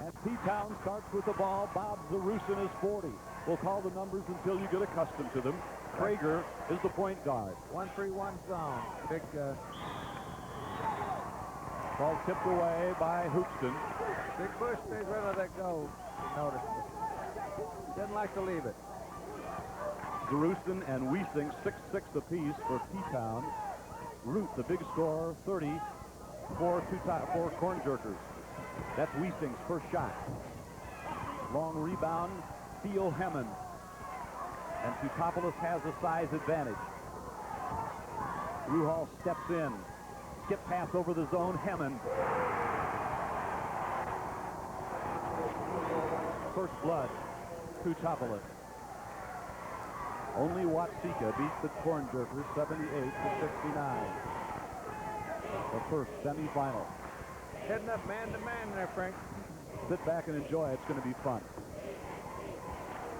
And P-Town starts with the ball. Bob Zarusin is 40. We'll call the numbers until you get accustomed to them. Prager is the point guard. 1-3-1 zone. Big ball tipped away by Hoopeston. Big Bush stays right let that go. You noticed. Didn't like to leave it. Zarusin and Wiesing 6-6 apiece for P-Town. Root, the big scorer, 30 for Corn Jerkers. That's Wiesing's first shot. Long rebound, Theo Hemmon. And Teutopolis has a size advantage. Ruhal steps in. Skip pass over the zone, Hemmon. First blood, Teutopolis. Only Watsika beats the Corn Jerkers 78-69. The first semifinal. Heading up man-to-man there, Frank. Sit back and enjoy. It's going to be fun.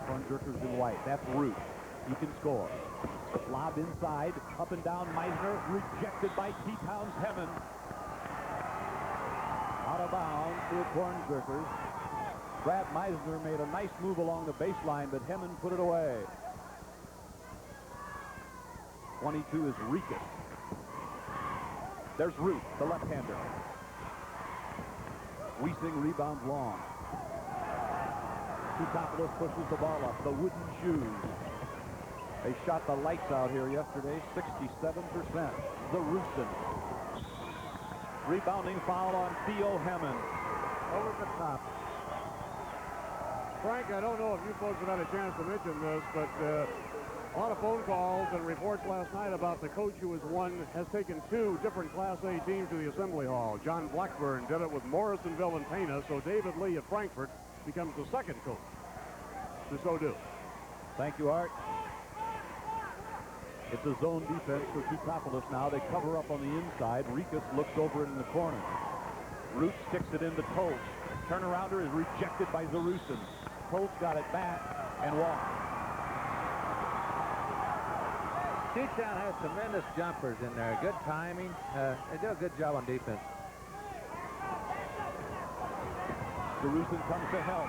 Corn Jerkers in white. That's Root. He can score. Lob inside. Up and down Meisner. Rejected by P-Town's Hemmon. Out of bounds to the Corn Jerkers. Brad Meisner made a nice move along the baseline, but Hemmon put it away. 22 is Rikas. There's Root, the left-hander. Wiesing rebounds long. Teutopolis pushes the ball up. The wooden shoes. They shot the lights out here yesterday, 67%. Zarusin. Rebounding foul on Theo Hemmon. Over the top. Frank, I don't know if you folks have had a chance to mention this, but a lot of phone calls and reports last night about the coach who has taken 2 different Class A teams to the Assembly Hall. John Blackburn did it with Morrisonville and Pana, so David Lee at Frankfurt becomes the second coach to so do. Thank you, Art. It's a zone defense for Teutopolis now. They cover up on the inside. Rikas looks over it in the corner. Root sticks it into Toltz. Turnarounder is rejected by Zarusin. Toltz got it back and walked. P-Town has tremendous jumpers in there. Good timing. They do a good job on defense. Zarusin comes to help.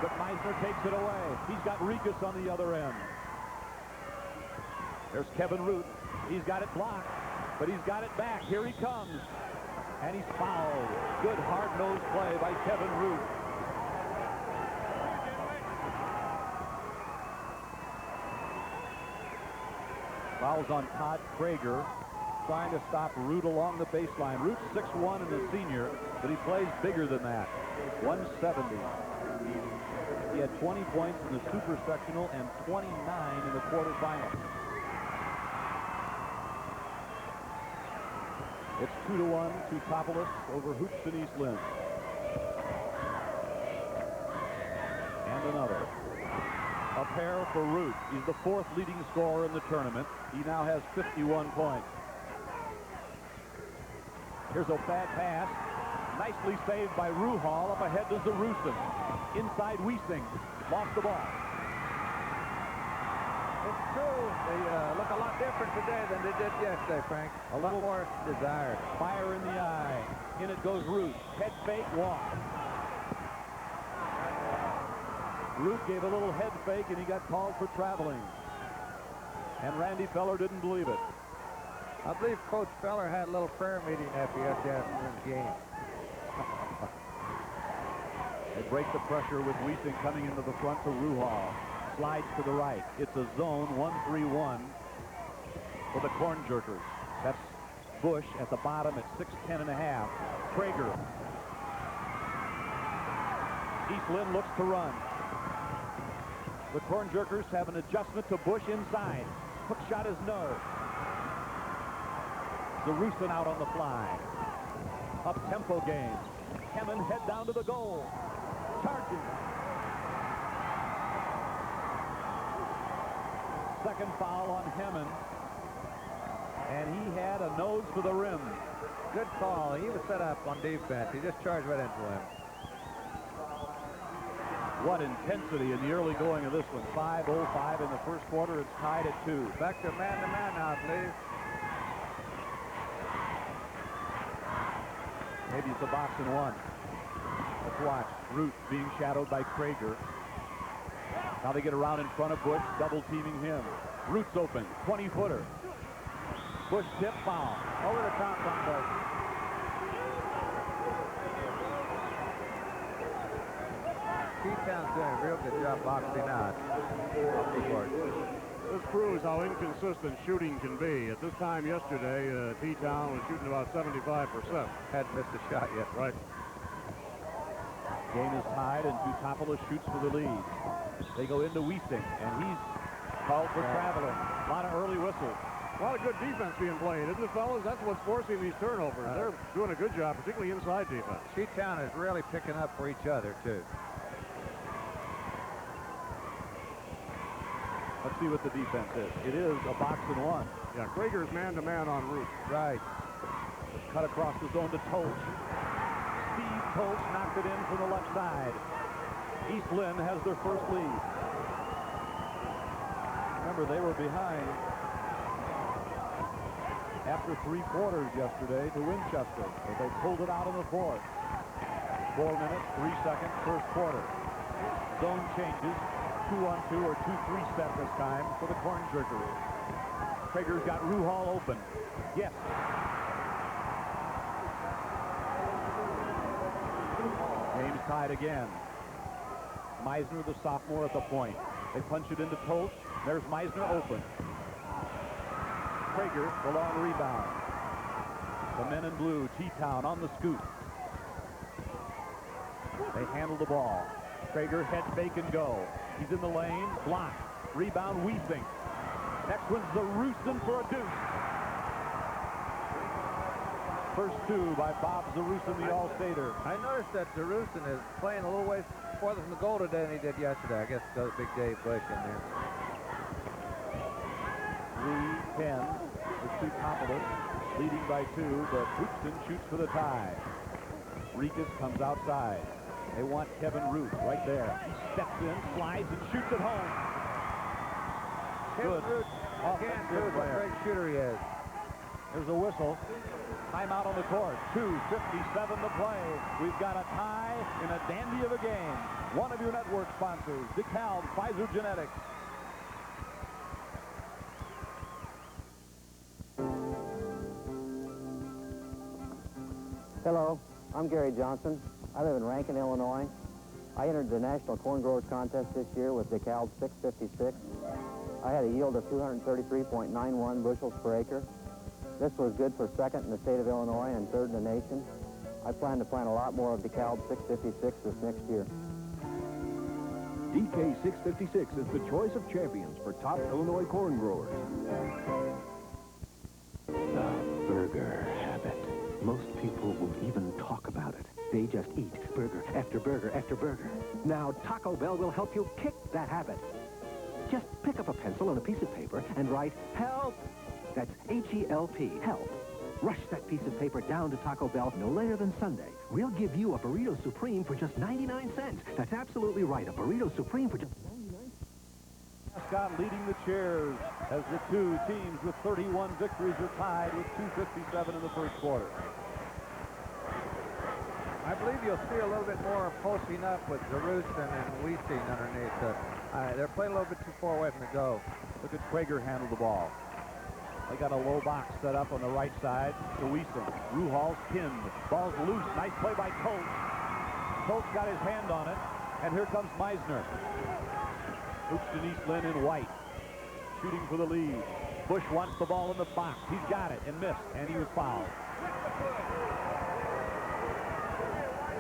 But Meisner takes it away. He's got Rikas on the other end. There's Kevin Root. He's got it blocked, but he's got it back. Here he comes. And he's fouled. Good hard-nosed play by Kevin Root. Fouls on Todd Prager, trying to stop Root along the baseline. Root's 6'1" and a senior, but he plays bigger than that. 170. He had 20 points in the super sectional and 29 in the quarterfinals. It's 2-1 Teutopolis over Hoopeston East Lynn. And another. A pair for Root. He's the 4th leading scorer in the tournament. He now has 51 points. Here's a bad pass. Nicely saved by Ruhal. Up ahead to Zarusin. Inside Wiesing. Lost the ball. It's true. They look a lot different today than they did yesterday, Frank. A lot more desire. Fire in the eye. In it goes Root. Head fake, walk. Root gave a little head fake, and he got called for traveling. And Randy Feller didn't believe it. I believe Coach Feller had a little prayer meeting after yesterday's game. They break the pressure with Wiesing coming into the front to Ruhal. Slides to the right. It's a zone 1-3-1 for the Corn Jerkers. That's Bush at the bottom at 6'10½. Prager. East Lynn looks to run. The Corn Jerkers have an adjustment to Bush inside. Hook shot is no. Zarusin out on the fly. Up-tempo game. Hemmon head down to the goal. Charging. Second foul on Hemmon. And he had a nose for the rim. Good call. He was set up on defense. He just charged right into him. What intensity in the early going of this one. 5:05 in the first quarter. It's tied at 2. Back to man-to-man now, please. Maybe it's a box and one. Let's watch. Root being shadowed by Krager. Now they get around in front of Bush, double teaming him. Root's open, 20-footer. Bush tip foul. Over the top on Bush. T-Town's doing a real good job boxing out. This proves how inconsistent shooting can be. At this time yesterday, T-Town was shooting about 75%. Hadn't missed a shot yet. Right. Game is tied, and Teutopolis shoots for the lead. They go into Wiesing, and he's called for traveling. A lot of early whistles. A lot of good defense being played, isn't it, fellas? That's what's forcing these turnovers. They're doing a good job, particularly inside defense. T-Town is really picking up for each other, too. Let's see what the defense is. It is a box and one. Yeah, Krager's man-to-man on Root. Right. Cut across the zone to Tolch. Steve Tolch knocked it in from the left side. East Lynn has their first lead. Remember, they were behind after 3 quarters yesterday to Winchester, but they pulled it out in the fourth. 4 minutes, 3 seconds, first quarter. Zone changes. 2-on-2 or 2-3 step this time for the Corn Jerkers. Krager's got Ruhal open. Yes. Game's tied again. Meisner, the sophomore, at the point. They punch it into Tolch. There's Meisner open. Krager, the long rebound. The men in blue, T-Town on the scoop. They handle the ball. Krager head fake and go. He's in the lane, blocked. Rebound, Wiesing. Next one's Zarusin for a deuce. First 2 by Bob Zarusin, the All-Stater. I noticed that Zarusin is playing a little ways farther from the goal today than he did yesterday. I guess the big Dave Bush in there. 3-10 with Teutopolis leading by 2, but Hoopeston shoots for the tie. Rikas comes outside. They want Kevin Root right there. He steps in, slides, and shoots it home. Kevin Root again proves what a great shooter he is. There's a whistle. Timeout on the court. 2:57 to play. We've got a tie in a dandy of a game. One of your network sponsors, DeKalb Pfizer Genetics. Hello, I'm Gary Johnson. I live in Rankin, Illinois. I entered the National Corn Growers Contest this year with DeKalb 656. I had a yield of 233.91 bushels per acre. This was good for second in the state of Illinois and third in the nation. I plan to plant a lot more of DeKalb 656 this next year. DK 656 is the choice of champions for top Illinois corn growers. The burger habit. Most people won't even talk about it. They just eat burger after burger after burger. Now, Taco Bell will help you kick that habit. Just pick up a pencil and a piece of paper and write, HELP! That's H-E-L-P, HELP. Rush that piece of paper down to Taco Bell no later than Sunday. We'll give you a Burrito Supreme for just 99 cents. That's absolutely right, a Burrito Supreme for just 99 cents. Scott leading the chairs as the 2 teams with 31 victories are tied with 2:57 in the first quarter. I believe you'll see a little bit more posting up with Zarusin and Wiesing underneath. They're playing a little bit too far away from the go. Look at Krager handle the ball. They got a low box set up on the right side to Wiesing. Ruhal's pinned. Ball's loose. Nice play by Tolch. Tolch got his hand on it, and here comes Meisner. Hoopeston East Lynn in white. Shooting for the lead. Bush wants the ball in the box. He's got it and missed, and he was fouled.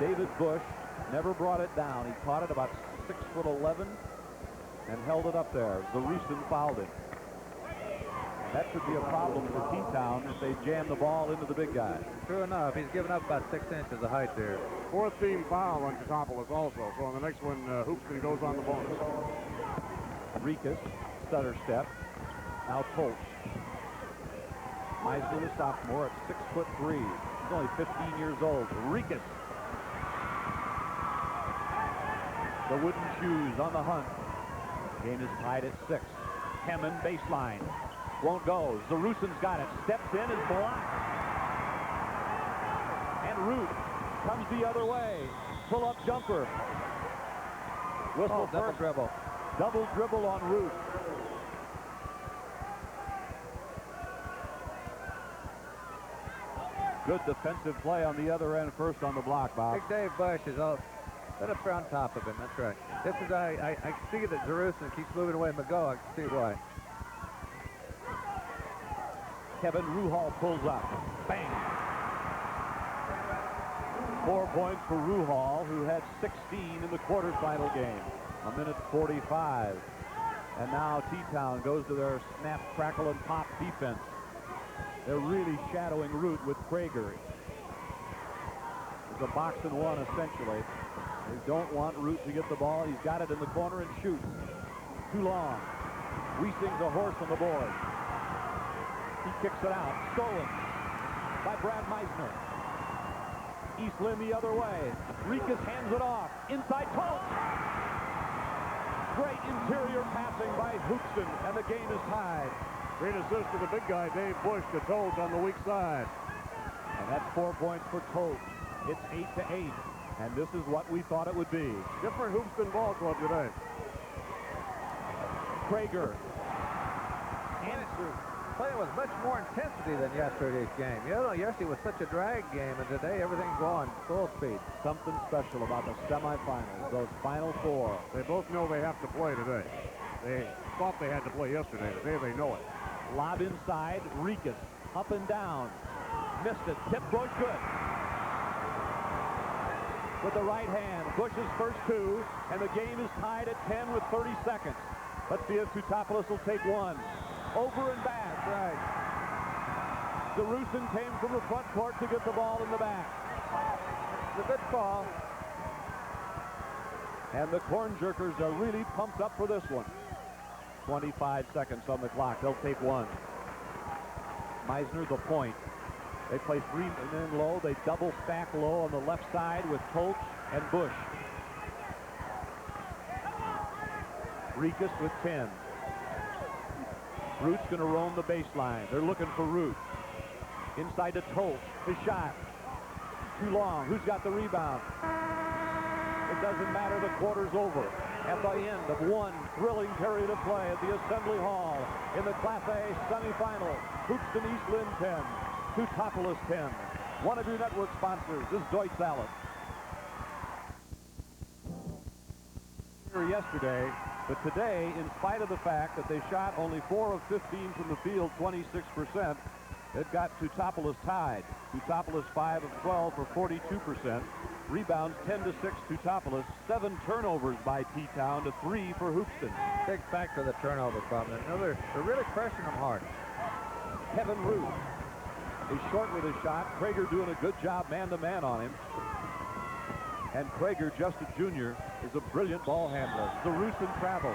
David Bush never brought it down. He caught it about 6'11" and held it up there. Zarusin fouled him. That could be a problem for T-Town if they jam the ball into the big guy. True enough, he's given up about 6 inches of height there. 4th team foul on Teutopolis also. So on the next one, Hoopeston goes on the bonus. Rikas, stutter step. Now Tolch. Meisner, the sophomore, at 6'3". He's only 15 years old. Rikas. The wooden shoes on the hunt. Game is tied at 6. Hammond baseline. Won't go. Zarusin's got it. Steps in and blocked. And Root comes the other way. pull-up jumper. Whistle double first. dribble. Double dribble on Root. Good defensive play on the other end first on the block, Bob. Big Dave Bush is all set up on top of him. That's right. This is I see that Jerusalem keeps moving away. McGo, I can see why. Kevin Ruhal pulls up. Bang! 4 points for Ruhal, who had 16 in the quarterfinal game. 1:45. And now T-Town goes to their snap, crackle, and pop defense. They're really shadowing Root with Prager. It's a box and one, essentially. They don't want Root to get the ball. He's got it in the corner and shoots. Too long. Wiesing's a horse on the board. He kicks it out. Stolen by Brad Meisner. East Lynn the other way. Rikas hands it off. Inside Tolt. Great interior passing by Hoopeston, and the game is tied. Great assist to the big guy, Dave Bush, to Tolt on the weak side. And that's 4 points for Tolt. It's 8-8, and this is what we thought it would be. Different Hoopeston ball club today. Prager. Playing with much more intensity than yesterday's game. You know, yesterday was such a drag game, and today everything's going full speed. Something special about the semifinals, those final 4. They both know they have to play today. They thought they had to play yesterday. Today they know it. Lob inside, Rikas, up and down. Missed it, tip Bush, good. With the right hand, Bush's first 2, and the game is tied at 10 with 30 seconds. Let's see if Teutopolis will take one. Over and back. Right. Jerusalem came from the front court to get the ball in the back. It's a good call. And the Corn Jerkers are really pumped up for this one. 25 seconds on the clock. They'll take one. Meisner, the point. They play 3 men low. They double stack low on the left side with Tolch and Bush. Rikas with 10. Root's going to roam the baseline. They're looking for Root. Inside to Tolch. His shot. Too long. Who's got the rebound? It doesn't matter. The quarter's over. At the end of one thrilling period of play at the Assembly Hall in the Class A semifinal. Hoopeston East Lynn 10. Teutopolis 10. One of your network sponsors is Deutsch Salad. Here yesterday, but today, in spite of the fact that they shot only 4 of 15 from the field, 26%, they've got Teutopolis tied. Teutopolis 5 of 12 for 42%. Rebounds 10-6 Teutopolis. 7 turnovers by T-Town to 3 for Hoopeston. Big factor of the turnover problem. They're really pressuring them hard. Kevin Root is short with his shot. Prager doing a good job man-to-man on him. And Prager, Justin Jr., is a brilliant ball handler. Jerusalem travel.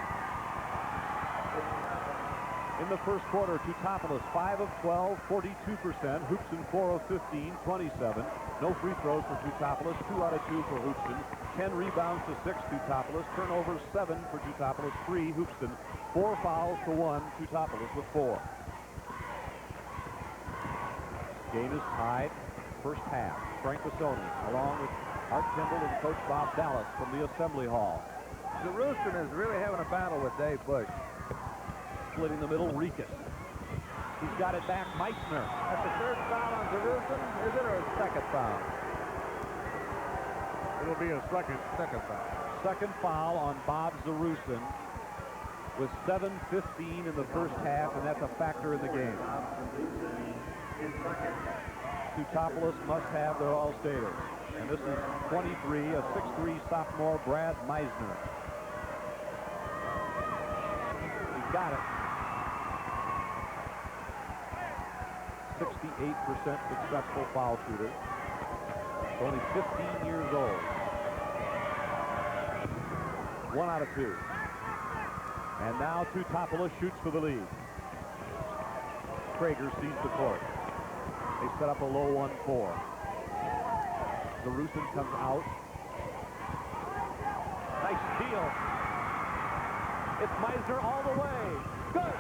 In the first quarter, Teutopolis 5 of 12, 42%. Hoopeston 4 of 15, 27. No free throws for Teutopolis. 2 out of 2 for Hoopeston. 10 rebounds to 6 Teutopolis. Turnovers 7 for Teutopolis, 3 Hoopeston. 4 fouls to 1 Teutopolis with 4. Game is tied. First half. Frank Bassoni along with Art Kimball and Coach Bob Dallas from the Assembly Hall. Jerusalem is really having a battle with Dave Bush. Splitting the middle, Rikas. He's got it back, Meisner. That's the 3rd foul on Jerusalem, is it, or a 2nd foul? It'll be a second. 2nd foul. 2nd foul on Bob Jerusalem with 7:15 in the first half, and that's a factor in the game. Teutopolis must have their all-staters. And this is 23, a 6'3 sophomore, Brad Meisner. He's got it. 68% successful foul shooter. Only 15 years old. 1 out of 2. And now Teutopolis shoots for the lead. Prager sees the court. They set up a low 1-4. Jerusalem comes out. Nice steal. It's Meisner all the way. Good.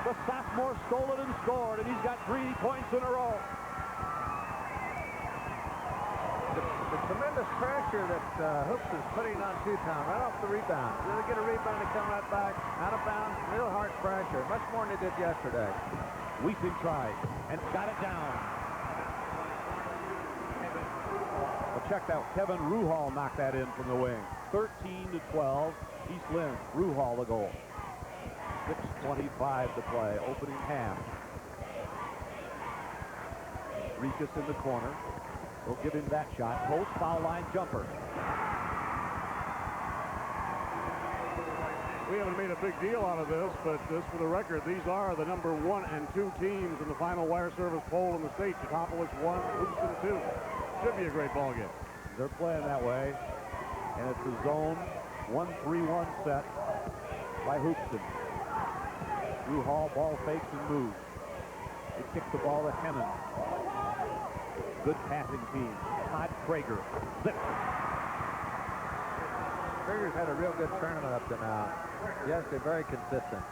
The sophomore stole it and scored, and he's got 3 points in a row. The but Hoopeston's putting on Teutopolis right off the rebound. Really get a rebound to come right back, out of bounds, real hard pressure, much more than they did yesterday. Wiesing tried and got it down. Well, check that. Kevin Ruhal knocked that in from the wing. 13-12. East Lynn. Ruhal the goal. 6:25 to play. Opening half. Rikas in the corner. We'll give him that shot. Post foul line jumper. We haven't made a big deal out of this, but just for the record, these are the number 1 and 2 teams in the final wire service poll in the state. Teutopolis 1, Hoopeston 2. Should be a great ball game. They're playing that way, and it's a zone 1-3-1 set by Hoopeston. Ruhal ball fakes and moves. They kick the ball to Hemmon. Good passing team. Todd Prager. Zips. Prager's had a real good tournament up to now. Yes, they're very consistent.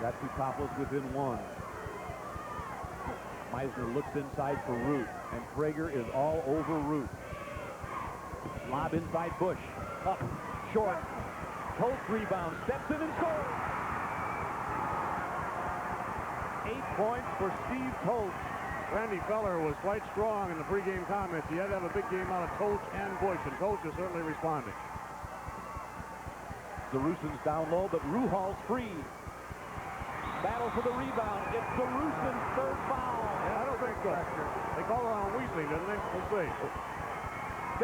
Got Teutopolis within 1. Meisner looks inside for Root, and Prager is all over Root. Lob inside Bush. Up, short. Toth rebound, steps in and scores. 8 points for Steve Toth. Randy Feller was quite strong in the pregame comments. He had to have a big game out of Toth and Bush, and Toth is certainly responding. Zarussin's down low, but Ruhal's free. Battle for the rebound. It's Zarussin's third foul. Yeah, I don't think so. They called it on Wiesing, didn't they? Let's see.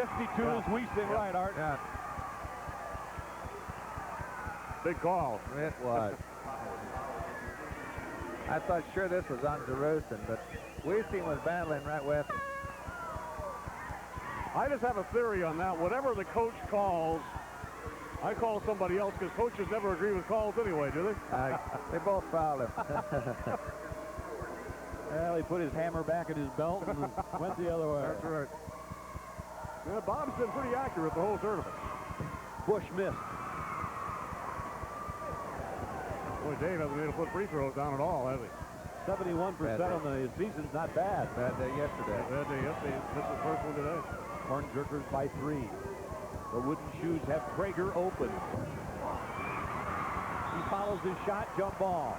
52 is Wiesing, right, Art? Yeah, Big call. it was. I thought sure this was on Zarussin, but Wiesing was battling right with him. I just have a theory on that. Whatever the coach calls, I call somebody else because coaches never agree with calls anyway, do they? They both fouled him. Well, he put his hammer back in his belt and went the other way. That's right. Yeah, Bob's been pretty accurate the whole tournament. Bush missed. Boy, Dave hasn't been able to put free throws down at all, has he? 71% on the season's not bad. Bad day yesterday. Bad day yesterday. Missed the first one today. Horn Jerkers by 3. The Wooden Shoes have Prager open. He follows his shot, jump ball.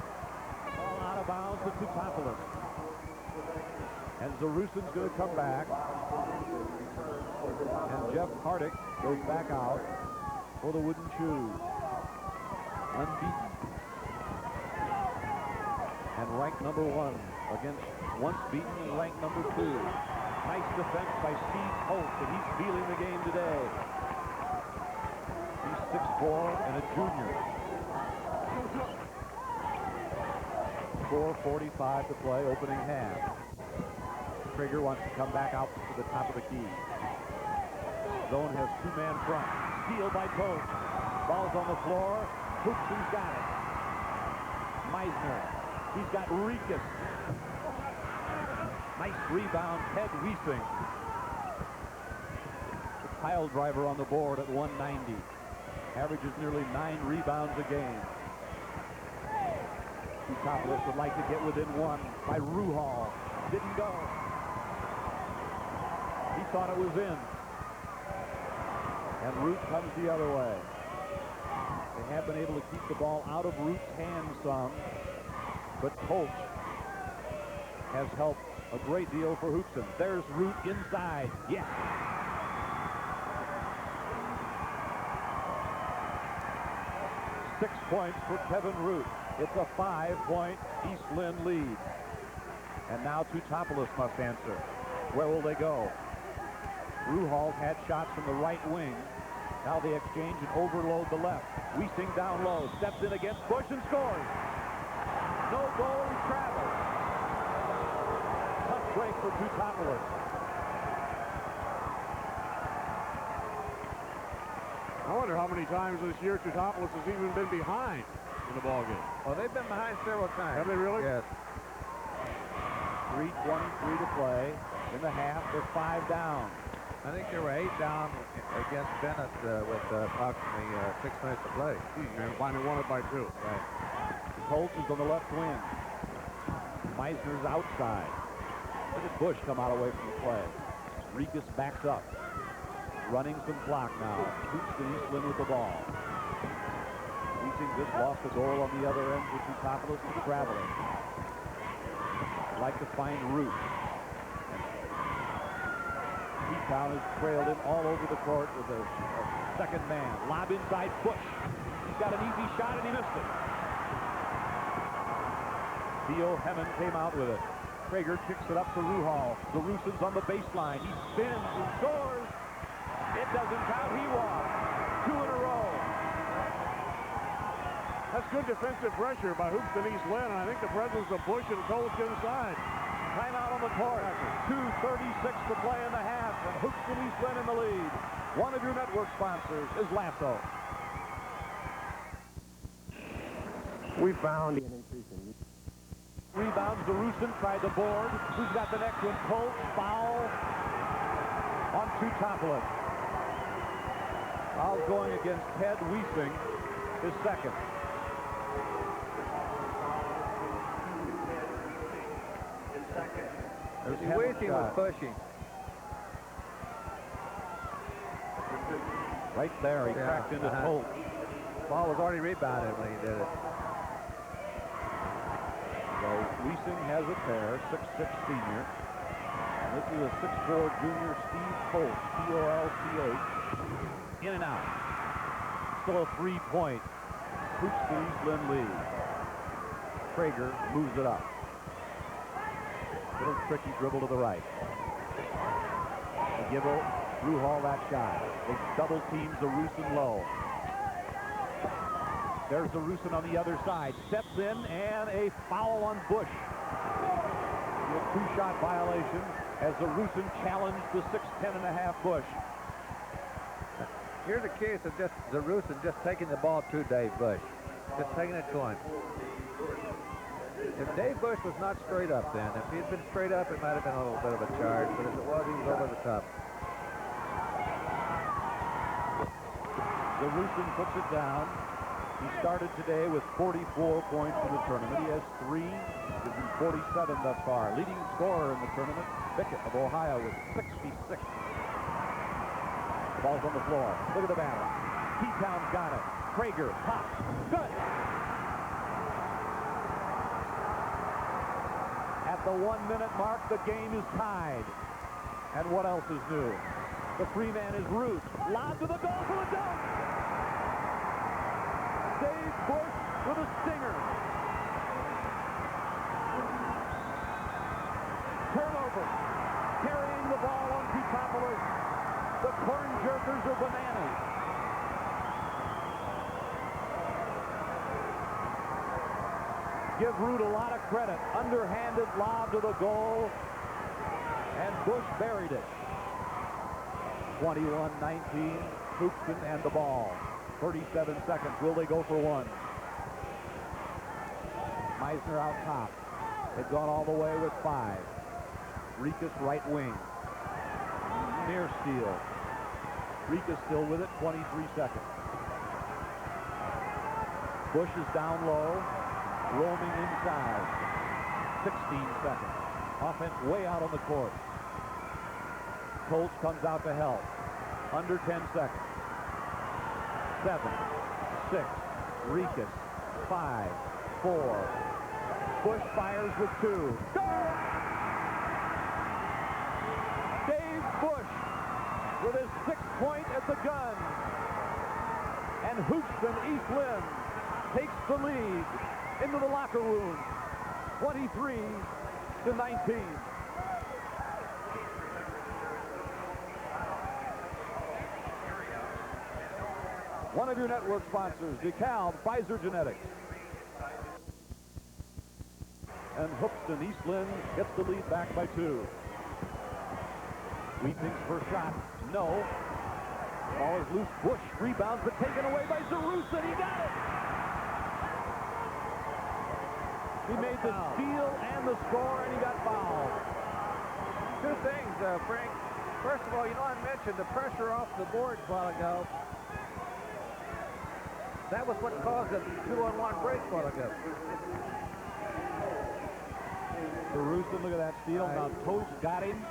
Ball out of bounds to Teutopolis. And Zarussin's going to come back. And Jeff Hardick goes back out for the Wooden Shoes. Unbeaten. And ranked number 1 against once beaten and ranked number 2. Nice defense by Steve Holt, and he's feeling the game today. He's 6'4" and a junior. 4:45 to play, opening half. Prager wants to come back out to the top of the key. Zone has 2-man front. Steal by Toth. Ball's on the floor. Hoopeston's got it. Meisner. He's got Rikas. Nice rebound, Ted Wiesing. The pile driver on the board at 190. Averages nearly 9 rebounds a game. Teutopolis would like to get within 1 by Ruhal. Didn't go. He thought it was in. And Root comes the other way. They have been able to keep the ball out of Root's hands some. But Coach has helped a great deal for Hoopeston. There's Root inside. Yes. Six points for Kevin Root. It's a 5-point East Lynn lead. And now Teutopolis must answer. Where will they go? Ruhal had shots from the right wing. Now they exchange and overload the left. Wiesing down low, steps in against Bush and scores. No goal, he travels. Tough break for Teutopolis. I wonder how many times this year Teutopolis has even been behind in the ballgame. Well, they've been behind several times. Have they really? Yes. 3:23 to play. In the half, they're 5 down. I think they were 8 down against Bennett with approximately 6 minutes to play. And finally won it by 2. Right. Colts is on the left wing. Meisner's outside. Look at Bush come out away from the play. Rikas backs up. running some clock now. Hoopeston Eastland with the ball. Weesing just lost a goal on the other end with Teutopolis to traveling. I'd like to find Root. Town has trailed him all over the court with a second man. Lob inside Bush. He's got an easy shot and he missed it. Theo Hemmon came out with it. Prager kicks it up to Ruhal. The Ruson's on the baseline. He spins and scores. It doesn't count. He walks. 2 in a row. That's good defensive pressure by Hoopeston East Lynn, and I think the presence of Bush and Coach inside. Timeout on the court. 2:36 to play in the half, and Hoopeston East Lynn in the lead. One of your network sponsors is Lasso. We found an increase in Rebounds. DeRusin tried the board. Who's got the next one? Colt. Foul on Teutopolis. Foul going against Ted Weesing, his second. Weesing was pushing. Right there, he cracked into Colt. Ball was already rebounded when he did it. So Weesing has a pair, 6'6" senior. And this is a 6'4" junior, Steve Colt, C-O-L-C-H. In and out. Still a 3-point Hoopeston East Lynn lead. Prager moves it up. Little tricky dribble to the right. They give Ruhal that shot. They double teams DeRusin low. There's DeRusin on the other side. Steps in and a foul on Bush. A 2-shot violation as DeRusin challenged the 6'10.5" Bush. Here's a case of just DeRusin just taking the ball to Dave Bush. Just taking it to him. If Dave Bush was not straight up then, if he had been straight up, it might have been a little bit of a charge, but as it was, he was over the top. DeRusin puts it down. He started today with 44 points in the tournament. He has 3. He's been 47 thus far. Leading scorer in the tournament, Bickett of Ohio with 66. Ball's on the floor. Look at the battle. T-Town's got it. Prager pops. Good. At the 1-minute mark, the game is tied. And what else is new? The free man is Root. Lob to the goal for a dunk. Dave Bush with a stinger. Turnover. Carrying the ball on Teutopolis. The corn jerkers are bananas. Give Root a lot of credit. Underhanded lob to the goal. And Bush buried it. 21-19. Hoopeston and the ball. 37 seconds. Will they go for one? Meisner out top. They've gone all the way with 5. Rikas right wing. Near steal. Rikas still with it. 23 seconds. Bush is down low. Roaming inside. 16 seconds. Offense way out on the court. Colts comes out to help. Under 10 seconds. 7, 6, Rikas, 5, 4. Bush fires with 2. Score! Dave Bush with his 6th point at the gun. And Hoopeston East Lynn takes the lead into the locker room. 23-19. One of your network sponsors, DeKalb, Pfizer Genetics. And Hoopeston East Lynn gets the lead back by 2. Weeping's first shot. No. Ball is loose. Bush rebounds, but taken away by DeRusin. He got it. He made the steal and the score, and he got fouled. 2 things, Frank. First of all, you know, I mentioned the pressure off the boards a while ago. That was what caused a 2-on-1 break a while ago. DeRusin, look at that steal. Now Toast got him.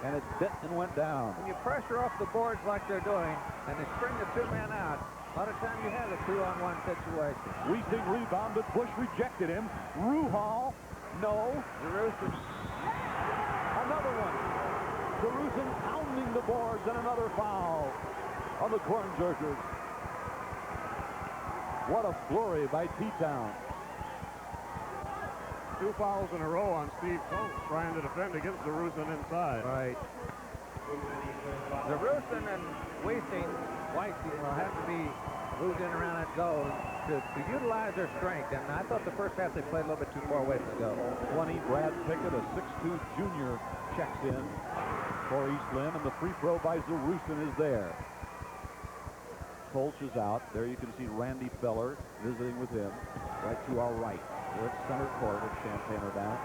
And it bit and went down. When you pressure off the boards like they're doing, and they spring the two men out, a lot of time you have a 2-on-1 situation. Wiesing rebounded. Bush rejected him. Ruhal, no. Jerusalem. Another one. Jerusalem pounding the boards, and another foul on the Corn Jerkers. What a flurry by T-Town. 2 fouls in a row on Steve Coates trying to defend against Jerusalem inside. Right. Jerusalem and Wiesing will have to be moved in around that goal to utilize their strength. And I thought the first half they played a little bit too far away from the goal. 20, Brad Pickett, a 6'2 junior, checks in for East Lynn, and the free throw by Jerusalem is there. Colch is out. There you can see Randy Feller visiting with him right to our right. We're at center court with Champaign-Urbana.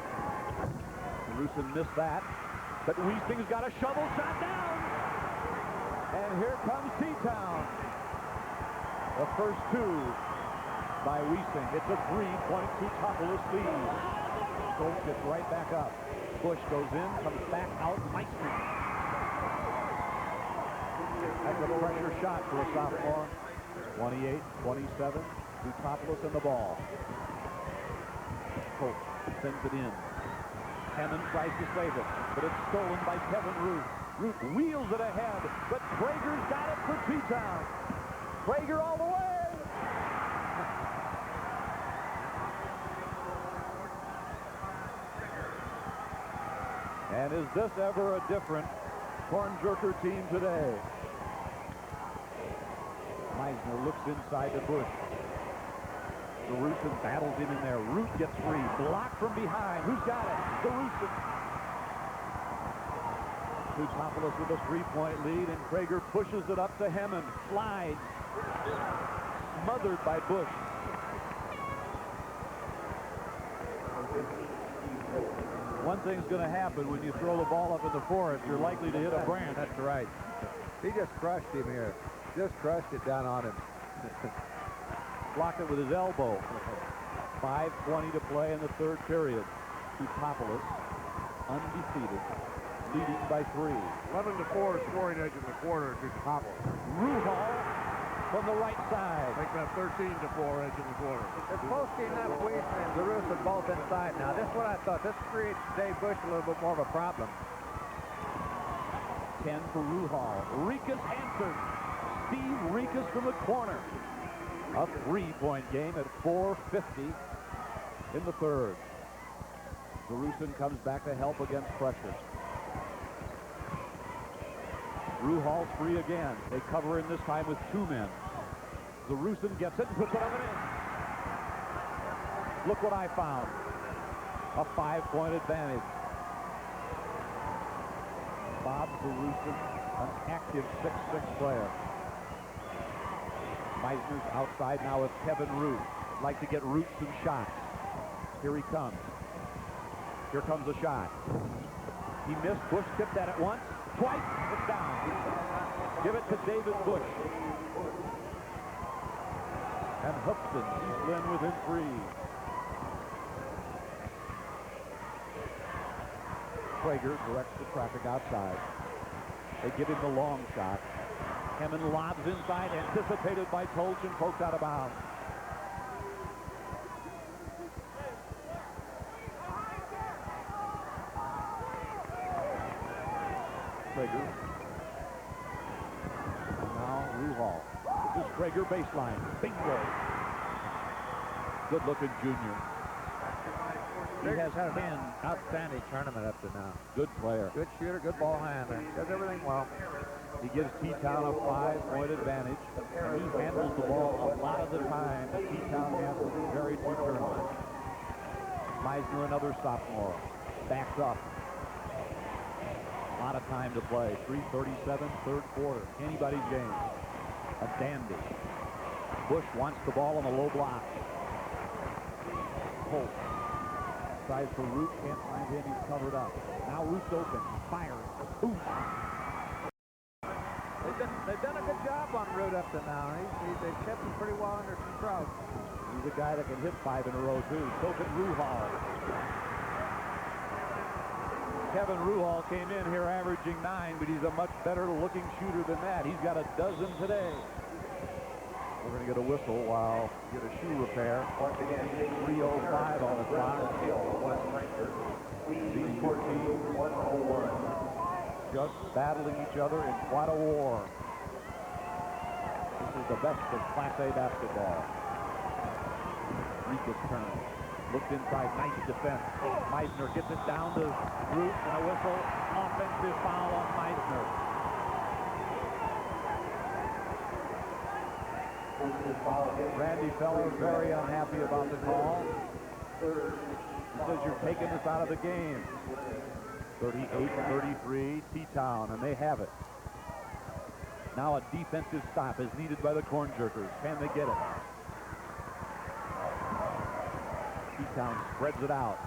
Jerusalem missed that, but Wiesing's got a shovel shot down. And here comes T-Town. The first 2 by Wiesing. It's a 3-point Teutopolis lead. Colch gets right back up. Bush goes in, comes back out. Meister. That's a pressure shot for a sophomore. 28-27. Teutopolis in the ball. Colch sends it in. Hammond tries to save it, but it's stolen by Kevin Root. Root wheels it ahead, but Prager's got it for T-Town. Prager all the way. And is this ever a different Corn Jerker team today? Meisner looks inside to Bush. Jerusalem battles him in there. Root gets free. Blocked from behind. Who's got it? Jerusalem. Teutopolis with a 3-point lead, and Prager pushes it up to Hammond. Slides. Smothered by Bush. One thing's going to happen when you throw the ball up in the forest. You're likely to hit a branch. That's right. He just crushed him here. Just crushed it down on him. Blocked it with his elbow. 5:20 to play in the third period. Teutopolis, undefeated, leading by 3. 11-4 scoring edge in the quarter to Teutopolis. Ruhal from the right side. Make that 13-4 edge in the quarter. They're posting up Wiesing and Jerusalem both inside now. This is what I thought. This creates Dave Bush a little bit more of a problem. 10 for Ruhal. Rikas answered. Steve Rikas from the corner. A 3-point game at 4:50 in the third. Jerusalem comes back to help against pressure. Ruhal's free again. They cover in this time with 2 men. Jerusalem gets it and puts it on the net. Look what I found. A 5-point advantage. Bob Jerusalem, an active 6'6 player. Meisner's outside now with Kevin Root. Like to get Root some shots. Here he comes. Here comes a shot. He missed. Bush tipped at it once, twice. It's down. Give it to David Bush. And Hoopeston, East Lynn within 3. Prager directs the traffic outside. They give him the long shot. Hammond lobs inside, anticipated by Colch and poked out of bounds. Prager. Now Ruhal. This is Prager baseline. Bingo. Good-looking junior. He has had an outstanding tournament up to now. Good player. Good shooter, good ball handler. Does everything well. He gives T-Town a 5-point advantage. And he handles the ball a lot of the time. T-Town handles very few tournaments. Meisner, another sophomore, backs up. A lot of time to play. 3:37, third quarter. Anybody's game. A dandy. Bush wants the ball on the low block. Holt tries for Root, can't find him. He's covered up. Now Root's open. Fires. Ooh. They've done a good job on Root up to now. They've kept him pretty well under control. He's a guy that can hit 5 in a row, too. So can Ruhal. Kevin Ruhal came in here averaging 9, but he's a much better looking shooter than that. He's got a dozen today. We're going to get a whistle while we get a shoe repair. 3:05 on the clock. These two teams just battling each other in quite a war. This is the best of Class A basketball. Ricas turn. Looked inside, nice defense. Meisner gets it down to Root and a whistle. Offensive foul on Meisner. Randy Feller very unhappy about the call. He says you're taking us out of the game. 38-33, T-Town, and they have it. Now a defensive stop is needed by the Corn Jerkers. Can they get it? T-Town spreads it out.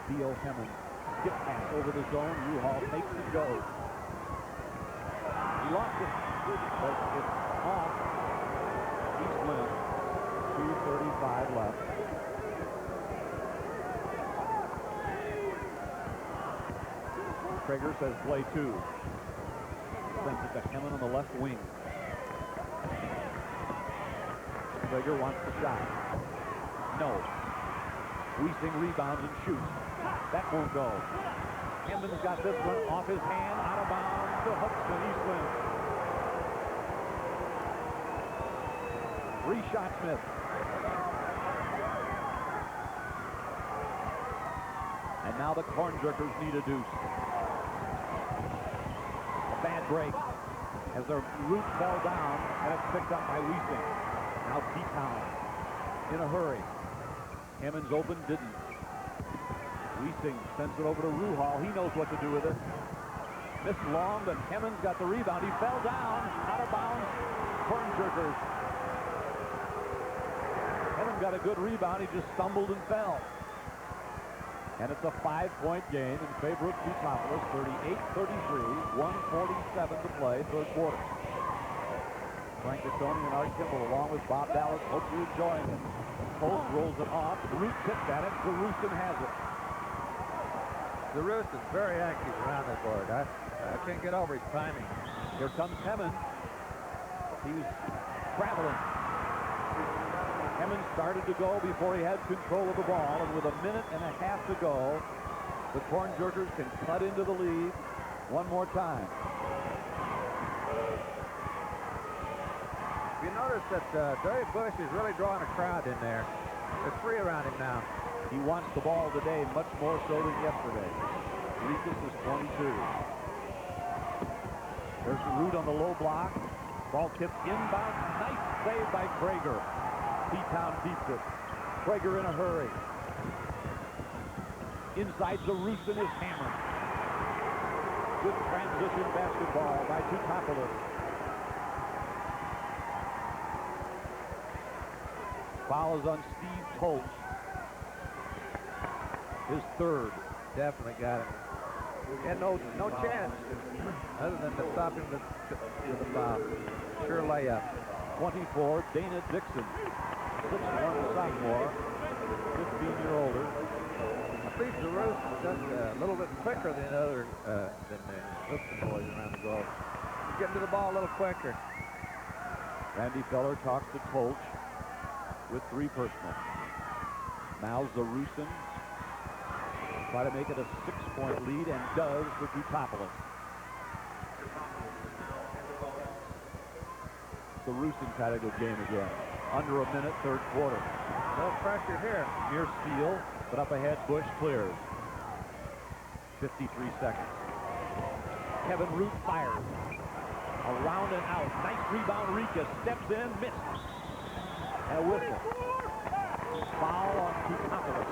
Theo Hemmons, skip pass over the zone. Ruhal takes and goes. He lost it, but it's off. East Lynn. 2:35 left. Traeger says play 2. Sends it to Hemmons on the left wing. Traeger wants the shot. No. Wiesing rebounds and shoots. That won't go. Hemmons got this one off his hand, out of bounds to Hoopeston, East Lynn. 3 shots missed. And now the Corn Jerkers need a deuce. A bad break as their root fell down, and it's picked up by Wiesing. Now T-Town in a hurry. Hemmons open, didn't. Wiesing sends it over to Ruhal. He knows what to do with it. Missed long, but Hemmons got the rebound. He fell down, out of bounds. Corn Jerkers. Hemmons got a good rebound. He just stumbled and fell. And it's a 5-point game in favor of Teutopolis. 38-33, 1:47 to play, third quarter. Frank Gattoni and Art Kimball along with Bob Dallas. Hope you're enjoying it. Holt rolls it off. Root tipped at it. Zarustin has it. Zarustin's very active around the board. I can't get over his timing. Here comes Hemmons. He was traveling. Hemmons started to go before he had control of the ball, and with a minute and a half to go, the Corn Jerkers can cut into the lead one more time. You notice that Dave Bush is really drawing a crowd in there. There's 3 around him now. He wants the ball today much more so than yesterday. Ricas is 22. There's the Root on the low block. Ball tipped inbound. Nice save by Traeger. T-Town keeps it. Traeger in a hurry. Inside, Zarustin is hammered. Good transition basketball by Teutopolis. Foul is on Steve Tolch. His third. Definitely got him. And no chance other than to stop him with the foul. Sure layup. 24, Dana Dixon. 6'1" sophomore. 15 year older. I think Zarustin's just a little bit quicker than the Hoopeston boys around the goal. He's getting to the ball a little quicker. Randy Feller talks to Tolch with 3 personal. Now Zarustin try to make it a 6-point lead, and does for Teutopolis. Zarustin's had a good game again. Under a minute, third quarter. No pressure here. Near steal, but up ahead, Bush clears. 53 seconds. Kevin Root fires. Around and out. Nice rebound. Ricas steps in, misses. And a whistle. Foul on Teutopolis.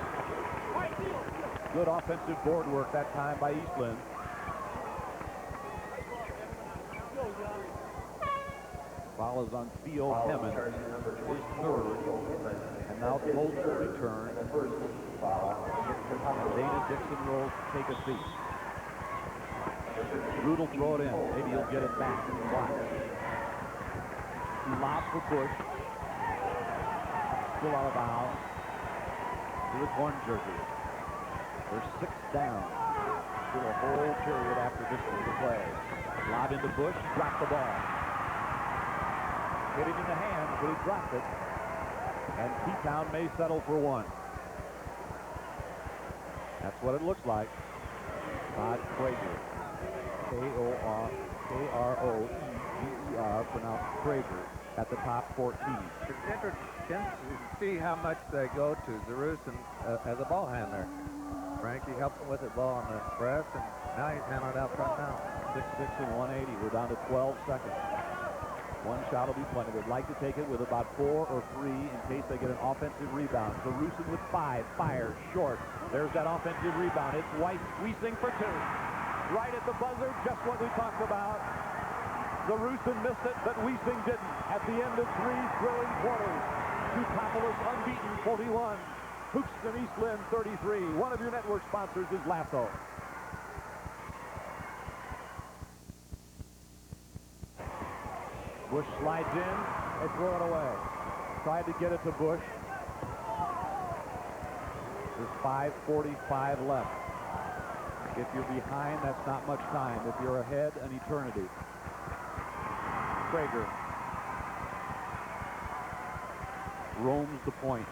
Good offensive board work that time by East Lynn. Foul is on Theo Hemmons, his third. And now Tolch will return. And Dana Dixon will take a seat. Root will throw it in. Maybe he'll get it back. Lob for Bush. Still out of bounds. to the Corn Jerkers. They're 6 down. Still a whole period after this was the play. Lob into Bush, dropped the ball. Hit him in the hands, but he dropped it. And P-Town may settle for 1. That's what it looks like. Todd Krager. K-R-O-E-G-E-R, pronounced Krager, at the top 14. It's interesting to see how much they go to Zerusen as a ball handler. Frankie helped him with the ball on the press, and now he's handling it out front now. 6'6" and 180. We're down to 12 seconds. One shot will be plenty. They'd like to take it with about 4 or 3 in case they get an offensive rebound. Zerusen with 5, fires short. There's that offensive rebound. It's Wiesing for 2. Right at the buzzer, just what we talked about. Zerusen missed it, but Wiesing didn't. At the end of 3 thrilling quarters, Teutopolis unbeaten, 41. Hoopeston East Lynn, 33. One of your network sponsors is Lasso. Bush slides in. They throw it away. Tried to get it to Bush. There's 5:45 left. If you're behind, that's not much time. If you're ahead, an eternity. Krager roams the point.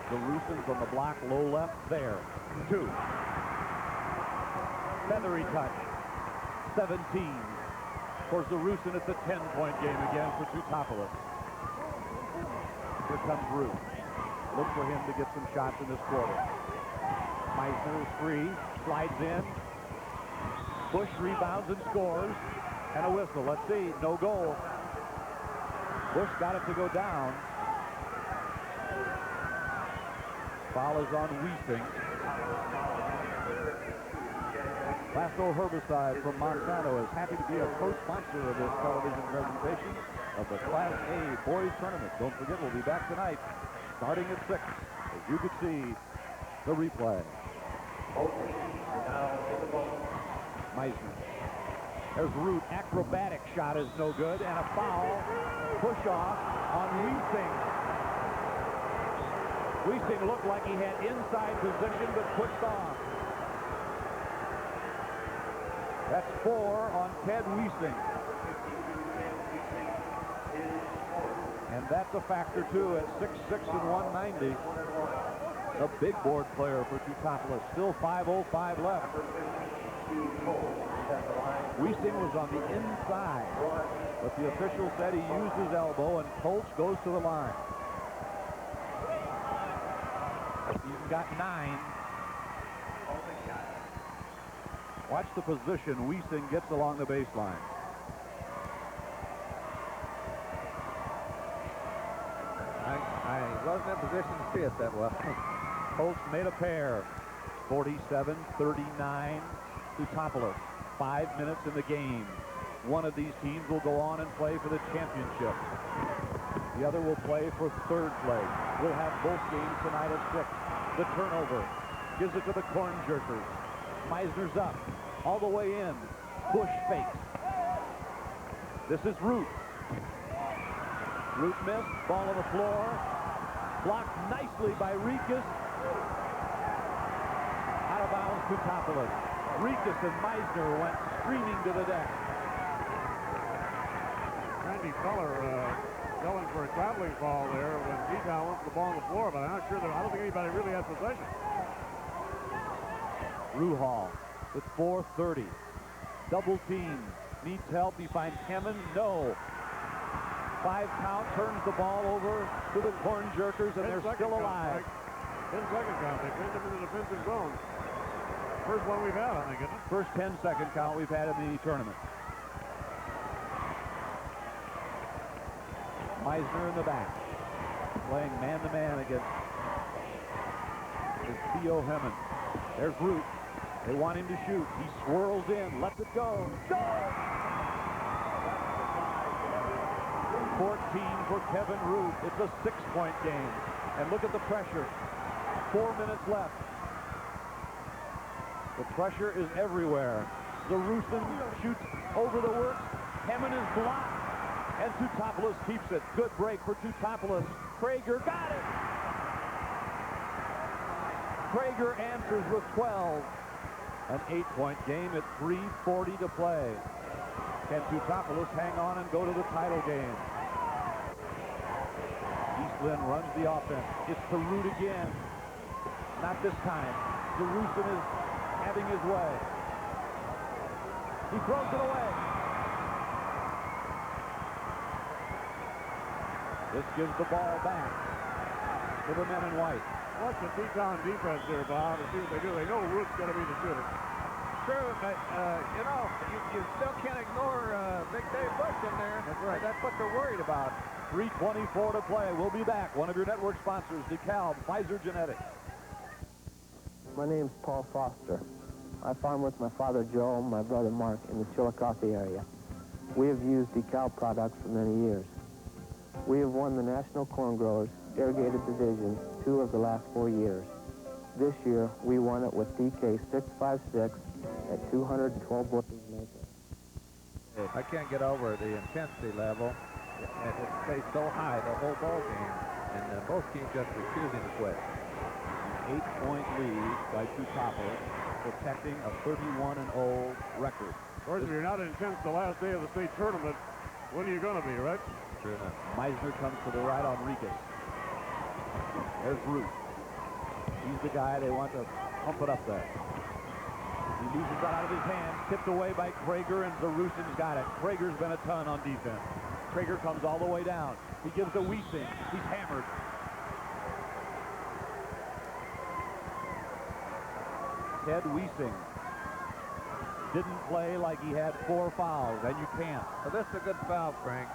Zerusen's on the block, low left, there. 2. Feathery touch. 17. For Zerusen, it's a 10-point game again for Teutopolis. Here comes Root. Look for him to get some shots in this quarter. Meisner is free, slides in. Bush rebounds and scores. And a whistle. Let's see. No goal. Bush got it to go down. Foul is on Wiesing. Lasso Herbicide from Monsanto is happy to be a co-sponsor of this television presentation of the Class A Boys Tournament. Don't forget, we'll be back tonight starting at 6. As you can see, the replay. Meisner. There's Root. Acrobatic shot is no good. And a foul. Push off on Wiesing. Wiesing looked like he had inside position, but pushed off. That's 4 on Ted Wiesing. And that's a factor, too, at 6'6" and 190. A big board player for Teutopolis. Still 5:05 left. Wiesing was on the inside, but the official said he used his elbow, and Colts goes to the line. He's got 9. Watch the position Wiesing gets along the baseline. I wasn't in position to see it that well. Colts made a pair. 47-39 Teutopolis. 5 minutes in the game. One of these teams will go on and play for the championship. The other will play for 3rd place. We'll have both games tonight at 6. The turnover gives it to the Corn Jerkers. Meisner's up, all the way in. Bush fakes. This is Root. Root missed, ball on the floor. Blocked nicely by Rikas. Out of bounds, Teutopolis. Rikas and Meisner went screaming to the deck. Randy Feller going for a traveling ball there when P-Town wants the ball on the floor, but I'm not sure that I don't think anybody really has possession. Ruhal with 4:30. Double team. Needs help. He finds Hemmons. No. 5 count. Turns the ball over to the Corn Jerkers, and they're still alive. 10-second count. They pinned him in the defensive zone. First one we've had, I think, isn't it? First 10-second count we've had in the tournament. Meisner in the back. Playing man-to-man against Theo Hemmons. There's Root. They want him to shoot. He swirls in, lets it go. Go! 14 for Kevin Root. It's a 6-point game. And look at the pressure. 4 minutes left. The pressure is everywhere. Zerusen shoots over the works. Hemmons is blocked. And Teutopolis keeps it. Good break for Teutopolis. Krager got it. Prager answers with 12. An 8-point game at 3:40 to play. Can Teutopolis hang on and go to the title game? East Lynn runs the offense. It's to Root again. Not this time. Zerusin is having his way. He throws it away. This gives the ball back to the men in white. Watch the T-Town defense there, Bob, and see what they do. They know Root's going to be the shooter. True, but, you know, you still can't ignore Big Dave Bush in there. That's right. That's what they're worried about. 3:24 to play. We'll be back. One of your network sponsors, DeKalb, Pfizer Genetics. My name's Paul Foster. I farm with my father Joe and my brother Mark in the Chillicothe area. We have used DeKalb products for many years. We have won the National Corn Growers Irrigated Division 2 of the last 4 years. This year, we won it with DK 656 at 212 bushels an acre. I can't get over the intensity level, and it stays so high the whole ball game, and both teams just refusing to quit. 8-point lead by Teutopolis, protecting a 31-0 record. Of course, if you're not intense the last day of the state tournament, when are you going to be, right? True enough. Meisner comes to the right on Rikas. There's Root. He's the guy they want to pump it up there. He loses that out of his hand, tipped away by Prager, and Zerusin's got it. Prager's been a ton on defense. Prager comes all the way down. He gives a Wiesing. He's hammered. Ted Wiesing didn't play like he had 4 fouls, and you can't. Well, this is a good foul, Frank.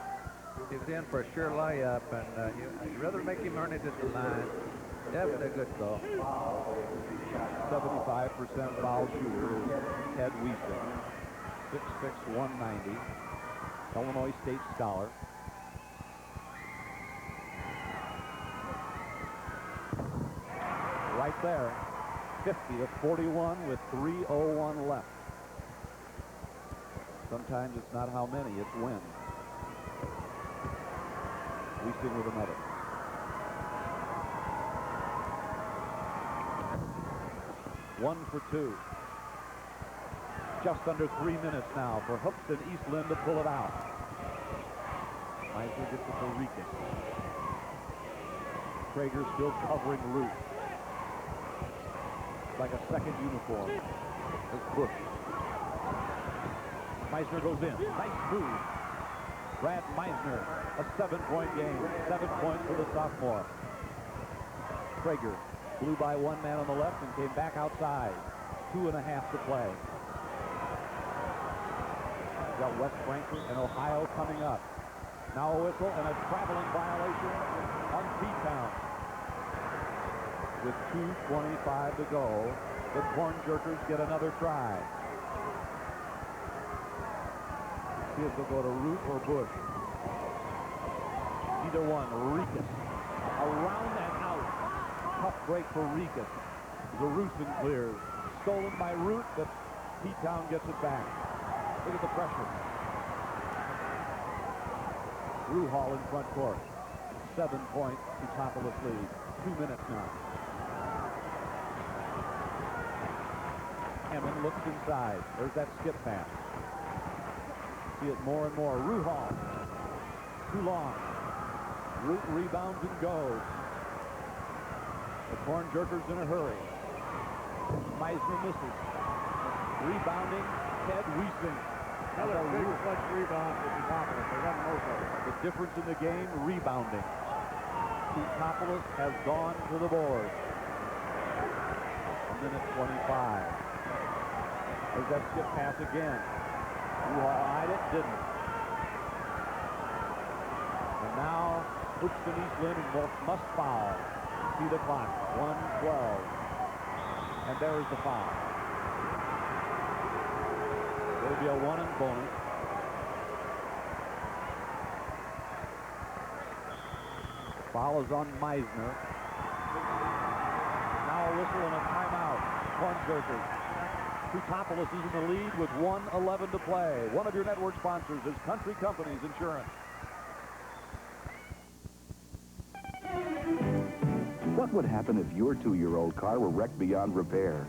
He's in for a sure layup, and you'd rather make him earn it at the line. Definitely a good call. 75% foul shooter is Ted Wiesing. 6'6", 190. Illinois State scholar. Right there. 50-41 with 3:01 left. Sometimes it's not how many, it's when. Wiesing with another. One for 2. Just under 3 minutes now for Hoopeston East Lynn to pull it out. Meisner gets it to Rikas. Prager still covering Root. Like a second uniform. There's Bush. Meisner goes in. Nice move. Brad Meisner, a 7-point game. 7 points for the sophomore. Prager blew by one man on the left and came back outside. 2.5 to play. We've got West Frankfort and Ohio coming up. Now a whistle and a traveling violation on P-Town. With 2:25 to go, the Corn Jerkers get another try. See if they'll go to Root or Bush. Either one. Rikas. Around and out. Tough break for Rikas. Zerusin clears. Stolen by Root, but P-Town gets it back. Look at the pressure. Ruhal in front court. 7-point Teutopolis lead. 2 minutes now. Hammond looks inside. There's that skip pass. See it more and more. Ruhal. Too long. Root rebounds and goes. The Corn Jerkers in a hurry. Meisner misses. Rebounding, Ted Wiesing. Another big clutch rebound for Teutopolis. They got most of it. The difference in the game, rebounding. Teutopolis has gone to the board. 1:25. There's that skip pass again. Ruhal eyed it, didn't. And now, Hoopeston East Lynn must foul. See the clock, 1:12. And there's the foul. It'll be a 1 and bonus. Foul is on Meisner. Now a whistle and a timeout. Corn Jerkers. Teutopolis is in the lead with 1:11 to play. One of your network sponsors is Country Companies Insurance. What would happen if your 2-year-old car were wrecked beyond repair?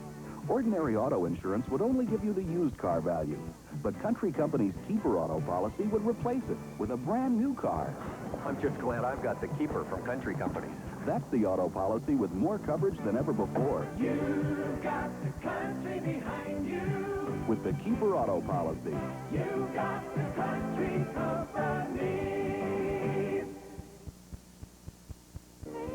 Ordinary auto insurance would only give you the used car value, but Country Company's Keeper Auto policy would replace it with a brand new car. I'm just glad I've got the Keeper from Country Company. That's the auto policy with more coverage than ever before. You got the country behind you. With the Keeper Auto policy. You got the Country Company.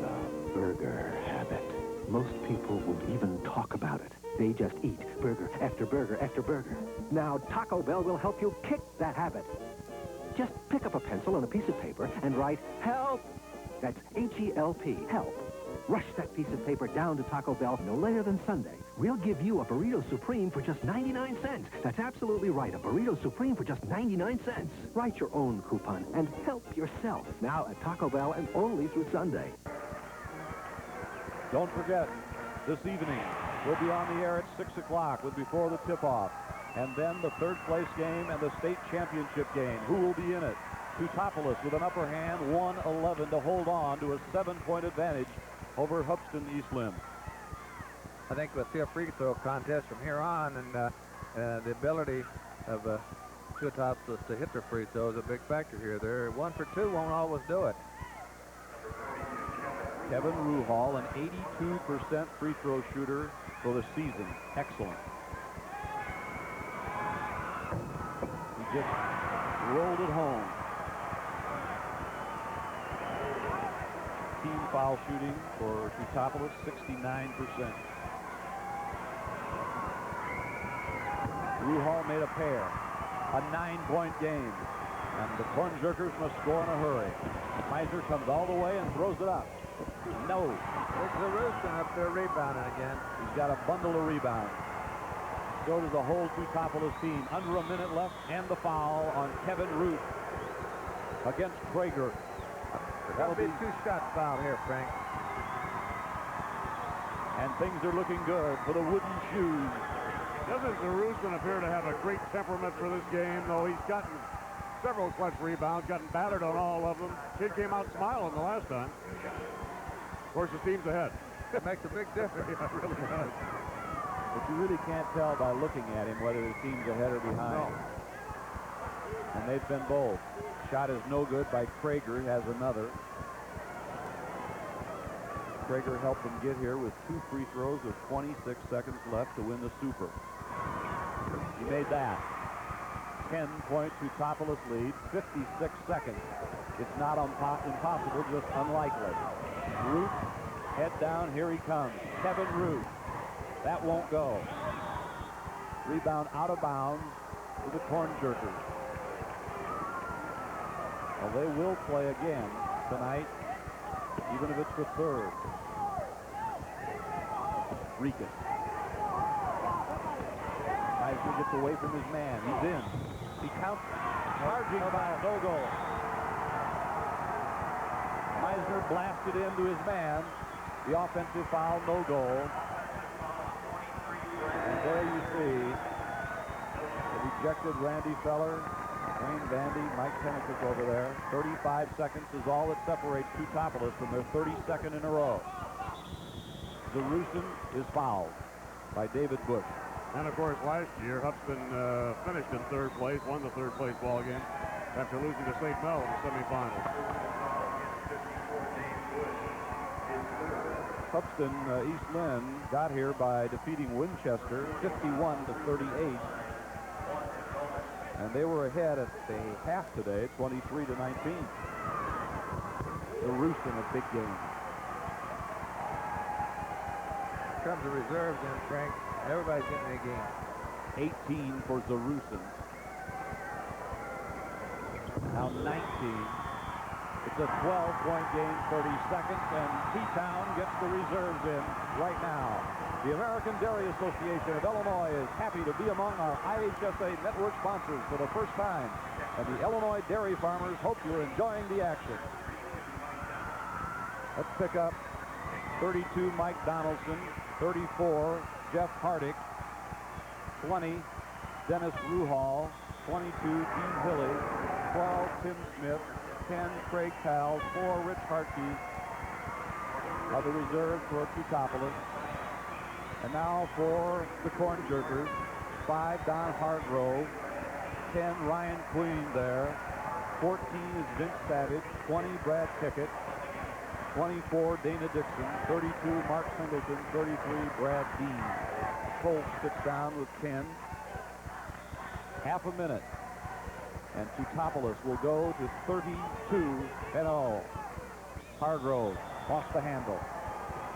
The burger habit. Most people won't even talk about it. They just eat burger after burger after burger. Now Taco Bell will help you kick that habit. Just pick up a pencil and a piece of paper and write HELP. That's H-E-L-P, help. Rush that piece of paper down to Taco Bell no later than Sunday. We'll give you a Burrito Supreme for just 99 cents. That's absolutely right, a Burrito Supreme for just 99 cents. Write your own coupon and help yourself. Now at Taco Bell and only through Sunday. Don't forget, this evening, we'll be on the air at 6 o'clock with Before the Tip-Off. And then the third-place game and the state championship game. Who will be in it? Teutopolis with an upper hand, 1-11 to hold on to a 7-point advantage over Hoopeston East Lynn. I think we'll see a free throw contest from here on, and the ability of Teutopolis to hit their free throw is a big factor here. They're 1 for 2, won't always do it. Kevin Ruhal, an 82% free throw shooter for the season. Excellent. He just rolled it home. Team foul shooting for Teutopolis, 69%. Ruhal made a pair. A 9-point game. And the Corn Jerkers must score in a hurry. Meisner comes all the way and throws it up. No. There's the Rooston up there rebounding again. He's got a bundle of rebounds. So does the whole Teutopolis team. Under a minute left and the foul on Kevin Root against Prager. That'll be 2 shots foul here, Frank. And things are looking good for the Wooden Shoes. Doesn't Rooston appear to have a great temperament for this game, though he's gotten several clutch rebounds, gotten battered on all of them. Kid came out smiling the last time. Of course, the team's ahead. It makes a big difference. Yeah, it really does. But you really can't tell by looking at him whether the team's ahead or behind. No. And they've been both. Shot is no good by Prager. Has another. Prager helped them get here with 2 free throws with 26 seconds left to win the Super. He made that. 10-point Teutopolis lead, 56 seconds. It's not impossible, just unlikely. Root, head down, here he comes. Kevin Root. That won't go. Rebound out of bounds to the Corn Jerkers. Well, they will play again tonight, even if it's the third. Reekus. Meisner gets away from his man. He's in. He counts. Charging foul, no goal. Meisner blasted into his man. The offensive foul, no goal. And there you see the rejected Randy Feller, Wayne Vandy, Mike Pennicus over there. 35 seconds is all that separates Teutopolis from their 32nd in a row. Zarusin is fouled by David Bush. And of course, last year, Hoopeston finished in 3rd place, won the 3rd place ball game after losing to St. Mel in the semifinals. Hoopeston East Lynn got here by defeating Winchester 51-38. And they were ahead at the half today, 23-19. The Rooston, a big game. Here comes the reserves in, Frank. Everybody's getting a game. 18 for Zarusin. Now 19. It's a 12-point game, 30 seconds, and T-Town gets the reserves in right now. The American Dairy Association of Illinois is happy to be among our IHSA network sponsors for the first time, and the Illinois dairy farmers hope you're enjoying the action. Let's pick up 32, Mike Donaldson, 34, Jeff Hardick, 20, Dennis Ruhal, 22, Dean Hilly, 12, Tim Smith, 10, Craig Powell, 4, Rich Hartke, are the reserves for Teutopolis. And now for the Corn Jerkers, 5 Don Hargrove, 10 Ryan Queen there, 14 is Vince Savage, 20 Brad Pickett, 24 Dana Dixon, 32 Mark Singleton, 33 Brad Dean. Colt sits down with 10. Half a minute. And Teutopolis will go to 32-0. Hargrove off the handle,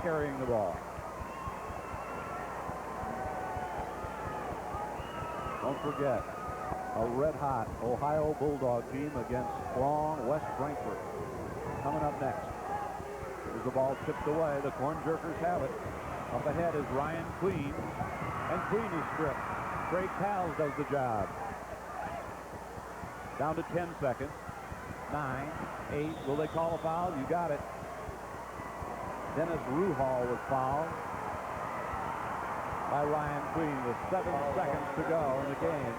carrying the ball. Don't forget, a red-hot Ohio Bulldog team against strong West Frankfort. Coming up next. As the ball tipped away, the Corn Jerkers have it. Up ahead is Ryan Queen, and Queen is stripped. Craig Towles does the job. Down to 10 seconds. 9, 8. Will they call a foul? You got it. Dennis Ruhal was fouled by Ryan Queen with 7 seconds to go in the game.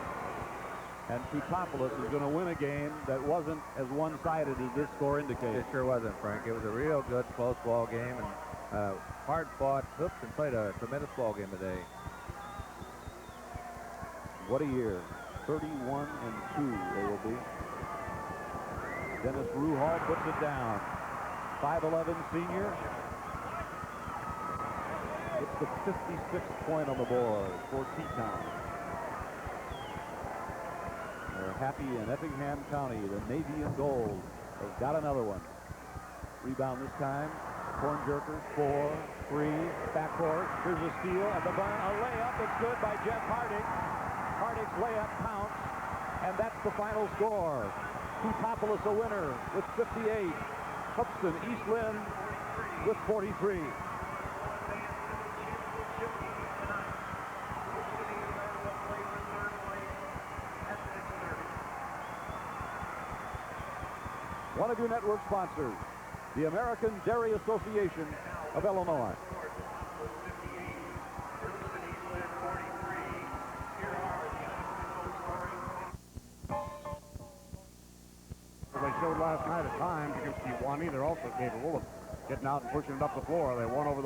And Teutopolis is going to win a game that wasn't as one-sided as this score indicates. It sure wasn't, Frank. It was a real good close ball game, and hard-fought. Hoopeston played a tremendous ball game today. What a year. 31-2 they will be. Dennis Ruhal puts it down. 5'11" senior. It's the 56th point on the board for Teton. They're happy in Effingham County. The Navy and Gold has got another one. Rebound this time. Corn Jerkers, 4, 3, backcourt. Here's a steal at the bun. A layup that's good by Jeff Hardick. Hardick's layup counts, and that's the final score. Teutopolis a winner with 58. Hoopeston, East Lynn with 43. One of your network sponsors, the American Dairy Association of Illinois. As they showed last night at times against Kewanee, they're also capable of getting out and pushing it up the floor. They won over the